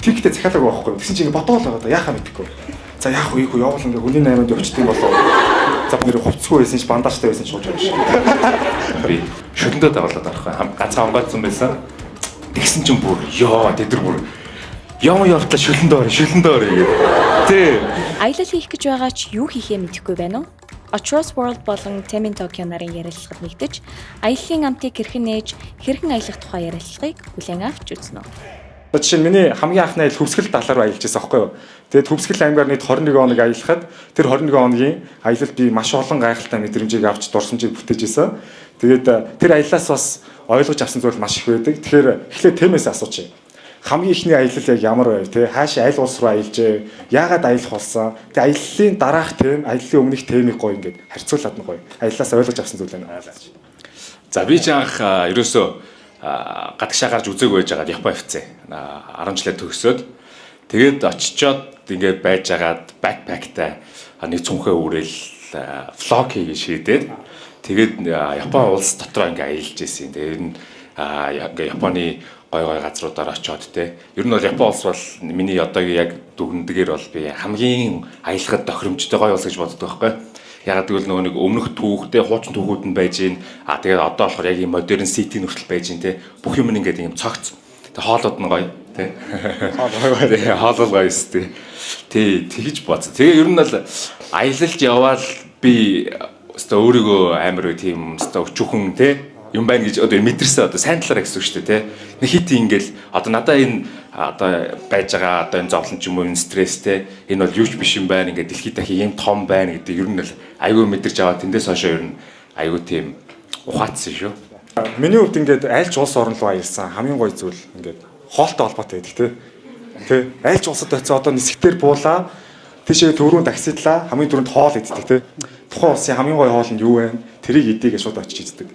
Тэгтээ захиалаагүй байхгүй. Тэгсэн чинь ингээ бодоол байгаа да яхаа мэдэхгүй. За яах вэ хүү явал ингээ хүний 8-нд явчихдаг болоо. За нэр хувцсгүй байсан ч бандажтай байсан ч шууд юм шиг. Би шүлэндээ давуулаад арах ганцхан хамгаалсан байсан. Тэгсэн чинь бүр ёо тэдэр бүр явтал шүлэндээ орё гэдэг. Тэ. Аялал хийх гэж байгаа ч юу хийхээ мэдэхгүй байна уу? Across World болон Temin Tokyo нарын ярилцлагад нэгдэж, аяллаа амтыг хэрхэн нээж, хэрхэн аялах тухай ярилцлагыг хүлээн авч үзнэ. Жишээ нь миний хамгийн анхны аялал Хөвсгөл далаар аялж байсан байхгүй юу? Тэгээд Хөвсгөл аймгаар нийт 21 хоног аялахад тэр 21 хоногийн аялалд би маш олон гайхалтай мэдрэмжийг авч дурсамжийг бүтээж байсан. Тэгээд тэр аяллаас бас ойлгож авсан зүйл маш их байдаг. Тэгэхээр эхлээд темээс асуучих. Хамгийн ихний аялал яг ямар байв те? Хаашаа аль улс руу аялжээ? Яагаад аялах болсон? Тэгээд аяллаа дараах тем, аяллаа өмнөх темийг гоё ингээд харьцуулаад нь гоё. Аяллаас ойлгож авсан зүйл байна. За би ч анх ерөөсөө гадагшаа гарч үзег байж байгаад Япон явцсан. 10 жилээр төгсөөд тэгээд очичоод ингээд байж байгаад бэкпэктай нэг цүнхээ үрэл влог хийгээ шийдээд тэгээд Япон улс дотроо ингээд аялж ирсэн. Тэгээд ингээд Японы гой газруудаар очиод те. Ер нь бол Япон улс бол миний одоогийн яг дүгнэдгээр бол би хамгийн аялахад тохиромжтой гой улс гэж боддог байхгүй. Яг тэгвэл нөгөө нэг өмнөх түүхтэй хуучин түүхүүд нь байж гин. Тэгээд одоо болохоор яг ийм модерн сити нүртэл байж гин те. Бүх юм ингээд ийм цогц. Тэг хоолууд нь гоё те. Хоолол гоё өстэй. Тэгж бодсон. Тэгээ ер нь бол аялалд явбал би өстө өөрийгөө амар тийм өстө өчүүхэн те юм байна гэж одоо мэдэрсэн одоо сайн талаараа гэсэн үг шүү дээ тий. Нэг хит ингээл одоо надаа энэ одоо байж байгаа одоо энэ зовлон ч юм уу энэ стресс тий. Энэ бол юу ч биш юм байна ингээд дэлхийд дахин юм том байна гэдэг ер нь л аюу мэдэрч аваад тэндээс хойшоо ер нь аюу тийм ухаацсан шүү. Миний хувьд ингээд айлч улс орн руу аялсан хамгийн гоё зүйл ингээд хоолтой холбоотой байдаг тий. Тэ айлч улсад очиод одоо нисгтэр буулаа тийшээ төрүүн таксидлаа хамгийн түрүүнд хоол иддэг тий. Тухайн улсын хамгийн гоё хоол нь юу вэ? Тэрийг идэх гэж шууд очиж иддэг.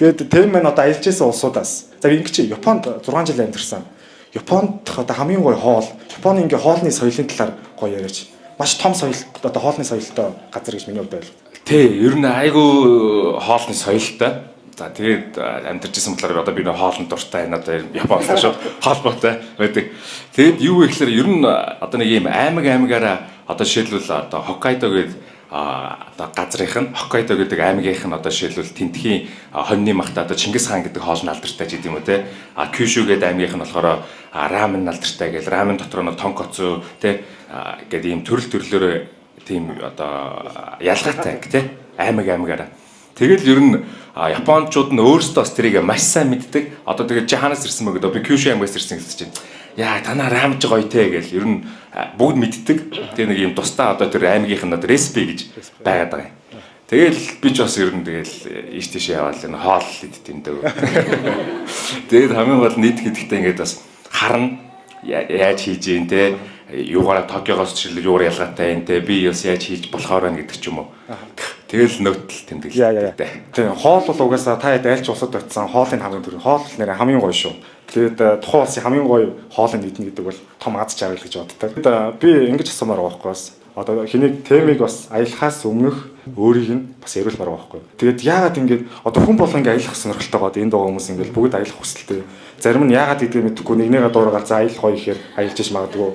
Тэгээд тэм мэн одоо аялж байсан улсуудаас за ингэ чи Японд 6 жил амьдэрсэн. Японд одоо хамгийн гоё хоол, Японы ингээ хоолны соёлын талаар гоё яриач. Маш том соёл одоо хоолны соёлтой газар гэж миний хувьд ойлгоо. Тий, ер нь айгүй хоолны соёлтой. За тэгээд амьдарч ирсэн болохоор одоо би нөө хоолны дуртай энэ одоо Японоос шүү холбоотой байдаг. Тэгээд юу вэ гэхээр ер нь одоо нэг ийм аймагаараа одоо жишээлбэл одоо Хоккайдо гэдэг одоо газрынх нь Хоккайдо гэдэг аймгийнх нь одоо жишээлбэл тентхийн хоньны махта одоо Чингис хаан гэдэг хоол нь алдартай ч гэдэм үү те. Кюшү гэдэг аймгийнх нь болохоор рамен алдартай гэл рамен дотор нь тонкоцу те гэдэг ийм төрлөөр тийм одоо ялгаатай те аймагаараа. Тэгэл ер нь Японочууд нь өөрсдөө бас тэрийг маш сайн мэддэг. Одоо тэгээд Жаханаас ирсэн мөгөд би Кюшү аймгаас ирсэн гэсэн чинь яа танаа рамж гоё те гэл ер нь бүгд мэддэг. Тэгээ нэг юм тусдаа одоо тэр аймгийнх нь ресипи гэж байгаад байгаа юм. Тэгэл би ч бас ер нь тэгэл ийш тийш яваал энэ хоол идтiin дөө. Тэгээд хамгийн гол нийт гэдэгтээ ингээд бас харна яаж хийж ийн те юугаараа Токиогоос жишээлбэл юугаар ялгаатай юм те би бас яаж хийж болохоор байна гэдэг ч юм уу. Тэгэл нөтөл тэмдэглэв. Тийм хоол бол угаасаа та хэд айлч улсад очисан хоолын хамгийн түрүү хоол нэрээ хамгийн гоё шүү. Тэгээд тухайн улсын хамгийн гоё хоолыг идэх гэдэг бол том аз жаргал гэж боддог. Би ингэж асуумаар байгаа байхгүй бас. Одоо хэнийг темийг бас аялахаас өмнөх өөрийг нь бас яриулмаар байгаа байхгүй. Тэгээд яагаад ингэж одоо хүн болон ингэ аялах сонирхолтой гоод энд байгаа хүмүүс ингэ бүгд аялах хүсэлтэй. Зарим нь яагаад гэдгийг мэдэхгүй нэгнийгээ дуурайгаар за аялах гоё ихээр аялж иж магадгүй.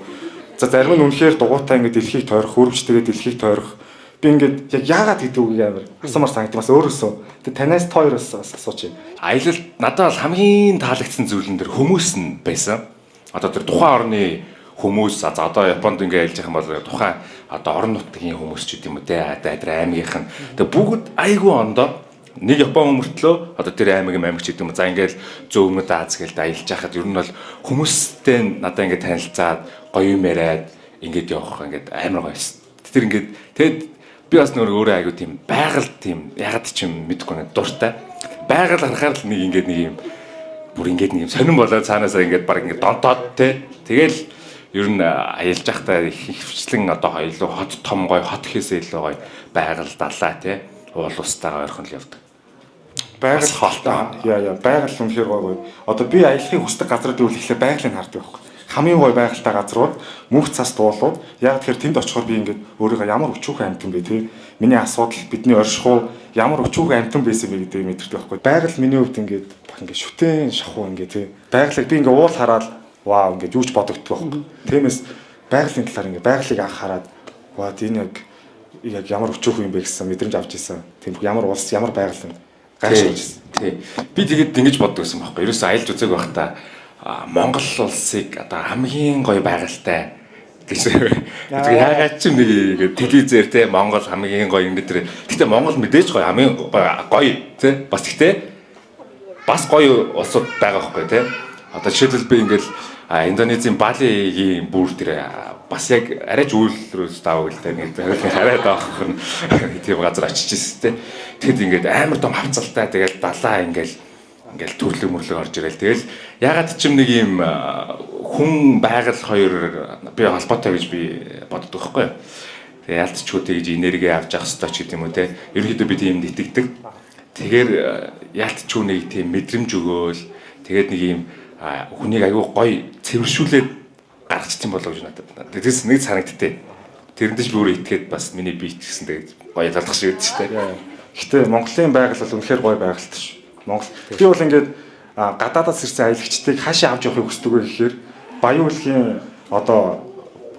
За зарим нь үнэхээр дугуйтаа ингэ дэлхийг тойрох, хөрвчтэйгээ дэлхийг тойрох. Би ингээд яг яагаад гэдэг үгийг амар асуумар санагдмаас өөрөөсөө тэг танаас тойроос асуучих. Аялал надад бол хамгийн таалагдсан зүйл нь тэр хүмүүс нь байсан. Одоо тэр тухайн орны хүмүүс одоо Японд ингээд аялж байгаа юм бол тухайн одоо орон нутгийн хүмүүс ч гэдэм үү те адр аймгийнх нь тэг бүгд айгүй ондоо нэг Япон өмөртлөө одоо тэр аймаг ч гэдэм үү за ингээд зөө өмнөд Аз гэлд аялж байхад ер нь бол хүмүүстэй надад ингээд танилцаад гоё юм яриад ингээд явах ингээд амар гоёсэн. Тэр ингээд тэгэд би бас өөрөө айгу тийм байгаль тийм ягаад ч юм мэдэхгүй нэг дуртай. Байгаль харахаар л нэг юм бүр нэг юм сонирн болоод цаанаасаа баг донтоод те. Тэгэл ер нь аялж байхдаа хөвчлэн одоо хоёулаа хот том гой хот хийсээ илүү гой байгаль далаа те. Уул устайгаа ойрхон л явдаг. Байгаль хоолтой. Яа байгаль үнэхээр гоё. Одоо би аялахыг хүсдэг газрууд гэвэл ихлэ байгалыг хардаг байхгүй. Хамгийн гоё байгальтай газрууд мөнх цас дуулууд яг тэр тэнд очихоор би ингээд өөрийгөө ямар өчүүхэн амтан бэ тий миний асуудал бидний оршихуу ямар өчүүхэн амтан байсан бэ гэдэг мэдэрдэг байхгүй. Байгаль миний хувьд ингээд шүтэн шахуу ингээд тий байгалыг би ингээд уул хараад вау ингээд юу ч бодогддог байхгүй. Тиймээс байгалийн талаар ингээд байгалыг анх хараад вау энэ яг ямар өчөөх юм бэ гэсэн мэдрэмж авч ирсэн. Тийм ямар улс ямар байгаль юм гайхаж ирсэн. Тий. Би тэгээд ингэж боддог байсан байхгүй. Ерөөсөө аялж үзег байхдаа Монгол улсыг одоо хамгийн гоё байгальтай гэж яагаад ч нэг телевизээр те Монгол хамгийн гоё ингэ тэр. Гэхдээ Монгол мэдээж гоё хамгийн гоё те бас гэхдээ бас гоё улсууд байгаа байхгүй те. Одоо жишээлбэл би ингээл Индонезийн Балигийн бүр тэр бас яг арайч үйлрөөс таавал те ингээд хараад авах нь тийм газар очиж ирсэн те. Тэгэд ингээд амар том хавцалтай тэгэл далаа ингээл төрлөг мөрлөг орж ирэл. Тэгэл ягаад ч юм нэг юм хүн байгаль хоёр би холбоотой гэж би боддог байхгүй юу. Тэгээ ялцчгүй тэгж энерги авч явах хэрэгтэй ч гэдэг юм уу те. Ерөнхийдөө би тийм итгэдэг. Тэгэхээр ялцчгүй нэг тийм мэдрэмж өгөөл тэгээд нэг юм хүнийг аягүй гоё цэвэршүүлээд гаргачихсан болоо гэж надад. Тэгээс нэг санагдтыг. Тэрэндэж би өөрөө итгээд бас миний бие ч гэсэн тэгээд гоё ялгах шиг байдаг шүү дээ. Гэхдээ Монголын байгаль бол үнэхээр гоё байгальтай шүү. Монгол. Би бол ингээд гадаадаас ирсэн аялагчдыг хаашаа авч явахыг хүсдэг вэ гэхээр Баян улгийн одоо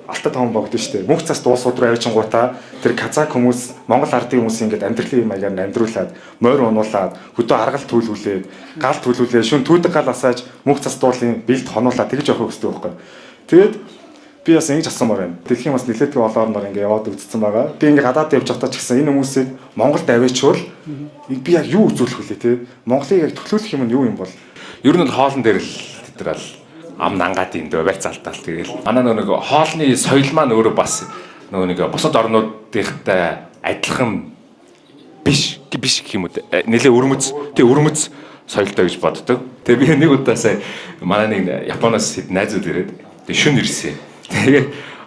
Алтад том богдсон шүү дээ. Мөнх цас дуус өдрөө авчингуудаа тэр казак хүмүүс Монгол ардын хүмүүсийн ингээд амьдралын маягаар амьдруулад морь унуулад хөдөө аргал төлөвлүүлээд гал төлөвлүүлээд шүн түүдэг гал асааж мөнх цас дуулын бэлд хонуулаад тэгж явахыг хүсдэг байхгүй. Тэгээд би бас ингэж асуумаар байна. Дэлхийн бас нэлээдгүй олоорноор ингээд яваад үзсэн байгаа. Би ингээд гадаад явж байхдаа ч гэсэн энэ хүмүүсийг Монголд аваачвал би яг юу үзүүлэх вүлээ те. Монголыг яг төлөөлөх юм нь юу юм бол? Ер нь хоолн дээр л тэдрэл ам нангаад юм дөө байцаалтал тэгэл. Манай нэг хоолны соёл маань өөрөө бас нэг бусад орнуудынхтай адилхан биш гэх юм уу. Нэлээ өрмөц соёлтой гэж боддог. Тэгээ би нэг удаа сая манай нэг Японоос хэд найзууд ирээд шүн ирсэн. Тэгээ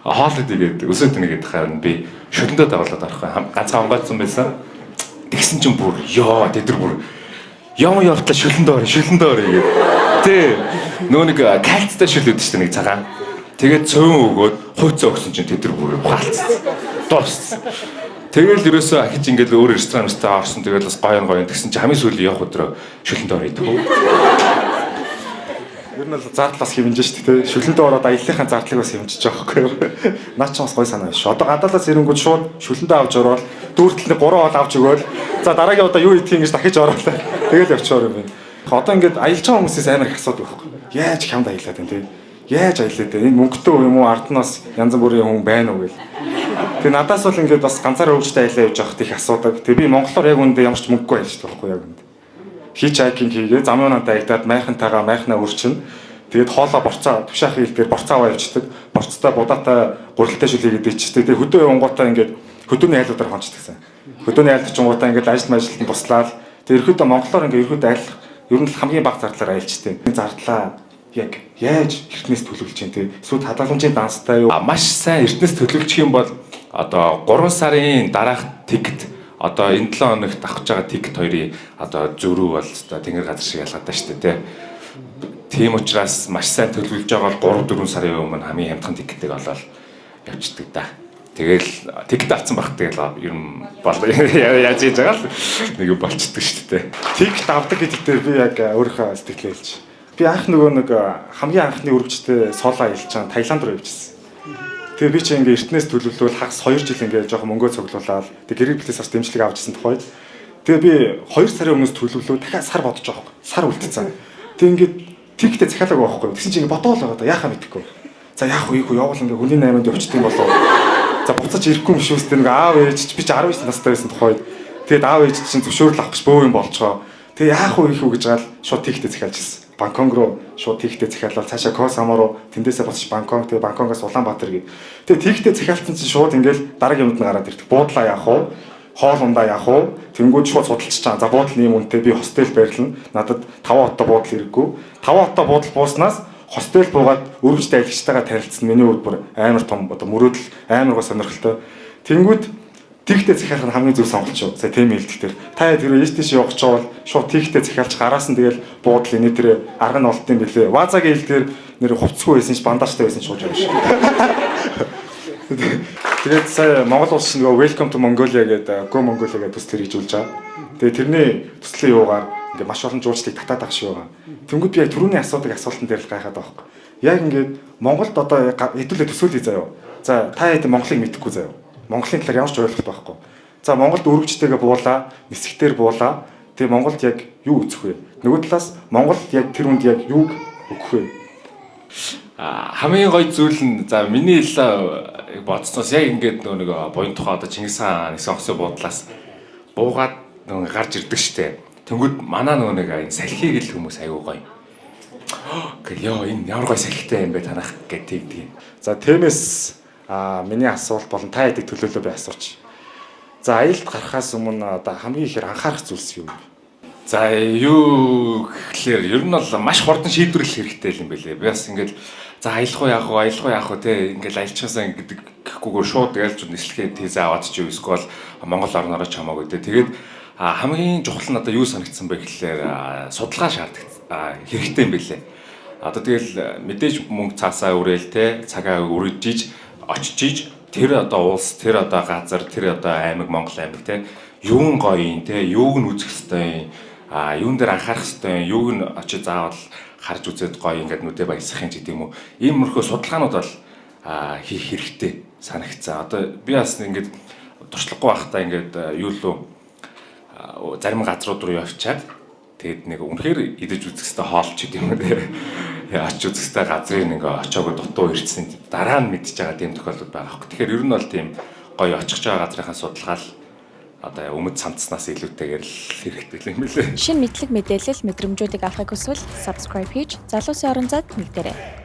хоолд игээд өсөөд нэгэд харин би шүлэндээ давуулаад орох ганцхан онгойцсон байсан. Тэгсэн чинь бүр ёо тэдэр бүр юм явтлаа шүлэндээ орё гэдэг. Тэ нөө нэг кальцтай шүлээд шүү дээ нэг цагаан. Тэгээд цөөн өгөөд хуйцаа өгсөн чинь тэдэр бүр хаалцсан. Дууссан. Тэгэл ерөөсөө ахиж ингээл өөр ресторантай орсон. Тэгэл бас гоё тэгсэн чинь хамгийн сүүлийн явах өдрөө шүлэндээ орё гэдэг. Ер нь л зардал бас хэмжиж шүү дээ. Шүлэндээ ороод аяллахын зардлыг бас хэмжиж байгаа байхгүй юу? Наа ч бас гоё санаа биш. Одоо гадаадаас ирэнгүүт шууд шүлэндээ авч ороод дүүртэлний 3 хоол авч өгөөл. За дараагийн удаа юу идэх юм гэж дахиж ороолаа. Тэгэл явчихаар юм байна. Одоо ингээд аялж байгаа хүмүүсээс амар их асуудаг байхгүй. Яаж хямд аялаад байна те? Яаж аялаад байна? Энэ мөнгөтэй юм уу арднаас янз бүрийн хүн байна уу гэл. Тэгээ надаас бол ингээд бас ганцаараа өвчтэй аялаа явж явахт их асуудаг. Тэгээ би монголоор яг үндэ ямар ч мөнгөгүй аялж байгаа байхгүй яг үндэ. Хич хайкинг хийгээ замуунаа аялаад майхнаа өрчин. Тэгээд хоолоо борцоо тушаахын хэлбэр борцоо аваа явчихдаг. Борцтой будаатай гурилтай шүлээ гэдэг чийгтэй. Тэгээ хөдөө явангуудаа ингээд хөдөөний айлуудаар хончдагсан. Хөдөөний айлд чунгуудаа ингээд ажил мажилтанд туслаад тэгээ ерөөдөө монголоор ингээд ерөөдөө аялах ер нь хамгийн бага зардлаар аялжтэй. Зардлаа яг яаж эртнээс төлөвлөж чинь те эсвэл хадгаламжийн данстай юу Маш сайн эртнээс төлөвлөчих юм бол одоо 3 сарын дараах тикет одоо энэ 7 хоногт авах байгаа тикет хоёрын одоо зөрүү бол одоо тэнгэр газар шиг ялгаатай шүү дээ тийм учраас маш сайн төлөвлөж байгаа бол 3-4 сарын өмнө хамгийн хямдхан тикетийг олоод явчихдаг да. Тэгэл тикет авсан байх тэгэл ер нь яаж хийж байгаа л нэг болчдөг шүү дээ. Тикет авдаг гэдэгтээ би яг өөрийнхөө сэтгэлээ хэлж. Би анх нэг хамгийн анхны өргөжтэй соло аялж байгаа Таиланд руу явжсэн. Тэгээ би чи ингээ эртнээс төлөвлөвөл хагас 2 жил ингээ жоохон мөнгөө цуглуулаад тэг гэрэг плесээс дэмжлэг авчихсан тохойд. Тэгээ би 2 сарын өмнөөс төлөвлөвөө дахиад сар бодож байгаа юм. Сар үлдсэн. Тэг ингээ тикетээ захиалаагүй байхгүй. Тэгсэн чинь ингээ бодоол байгаа да яахаа мэдэхгүй. За яах вэ явал ингээ хүний 8-нд явчихдаг болов. За буцаж ирэхгүй юм шүү дээ. Нэг аав ээж чи би 19 настай байсан тохойд. Тэгээд аав ээж чинь зөвшөөрөл авах гэж бөө юм болцгоо. Тэгээ яах вэ гэж гал шууд тикетээ захиалж ирсэн. Бангкок руу шууд тикетээ захиалаад цаашаа Коh Samui руу тэндээсээ босч Бангкок тэгээ Бангкокоос Улаанбаатар гээд. Тэгээ тикетээ захиалсан чинь шууд ингээл дараагийн юмд нь гараад ирдэг. Буудлаа яах вэ? Хоол ундаа яах вэ? Тэнгүүд шууд судалчих чам. За буудал ийм үнэтэй би хостел байрлана. Надад 5 отоо буудал хэрэггүй. 5 отоо буудал бууснаас хостел буугаад өргөжтэй аялагчтайгаа танилцсан. Миний хувьд бүр амар том одоо мөрөөдөл амар гоо сонирхолтой. Тэнгүүд тикетээ захиалах нь хамгийн зөв сонголт шүү. За тийм хэлдэг. Та тэр ээж тийш явах ч бол шууд тикетээ захиалж гараас нь тэгэл буудлын энэ тэр арга нь олдсон бэлээ. Вазагийн хэлдгээр нэр хувцсгүй байсан ш бандажтай байсан шууд явж. Тэгээд сая Монгол улс чинь нөгөө Welcome to Mongolia гэдэг Go Mongolia гэдэг төсөл хэрэгжүүлж байгаа. Тэгээд тэрний төслийн юугаар ингээ маш олон жуулчдыг татаад авах шиг байгаа. Тэнгүүд би яг түрүүний асуудаг асуултан дээр л гайхаад байгаа байхгүй. Яг ингээд Монголд одоо хэдүүлээ төсөөлөе заяа. За та хэд Монголыг мэдэхгүй заяа. Монголын талаар ямар ч ойлголт байхгүй. За Монголд өргөжтэйгээ буулаа, нисгтэр буулаа. Тэгээ Монголд яг юу үзэх вэ? Нөгөө талаас Монголд яг тэр үнд яг юуг өгөх вэ? Хамгийн гоё зүйл нь за миний хэл бодсноос яг ингээд нэг буян тухай одоо Чингис хаан сонгосон буудлаас буугаад нэг гарч ирдэг штэ. Тэнгүүд манаа нэг энэ салхийг л хүмүүс аягүй гоё. Гэх ёо энэ ямар гоё салхитай юм бэ танах гэдэг. За тиймээс миний асуулт болон та хэдийг төлөөлөө би асууч. За аялалд гарахаас өмнө одоо хамгийн ихээр анхаарах зүйлс юу вэ? За юу гэхлээр ер нь бол маш хурдан шийдвэрлэх хэрэгтэй юм байлээ. Би бас ингээд за аялах уу яах уу те ингээд аялчихсан гэдэг гэхгүйгээр шууд ялж нислэгээ тийзээ аваад ч юу эсвэл Монгол орнороо ч хамаагүй те. Тэгээд хамгийн чухал нь одоо юу санагдсан бэ гэхлээр судалгаа хэрэгтэй юм байлээ. Одоо тэгэл мэдээж мөнгө цаасаа өрөөл те цагаа өрөжиж очиж тэр одоо улс тэр одоо газар тэр одоо аймаг Монгол аймаг те юун гоё юм те юуг нь үзэх ёстой юм юун дээр анхаарах ёстой юм юуг нь очиж заавал харж үзээд гоё ингээд нүдэ баясах юм ч гэдэг юм уу ийм мөрхөө судалгаанууд бол хийх хэрэгтэй санагцсан. Одоо би бас ингээд туршлагагүй байхдаа ингээд юу лөө зарим газрууд руу явчаад тэгээд нэг үнэхээр идэж үзэх ёстой хоол ч гэдэг юм те очиж үзэх ёстой газрын нэг очоогоо дутуу ирсэн дараа нь мэдчихэж байгаа тийм тохиолдол байгаа хөх. Тэгэхээр ер нь бол тийм гоё очих байгаа газрынхаа судалгаал одоо өмд самцснаас илүүтэйгээр л хэрэгтэй юм билээ. Шинэ мэдлэг мэдээлэл мэдрэмжүүдийг авахыг хүсвэл subscribe хийж залуусын орон зайд нэгдээрэй.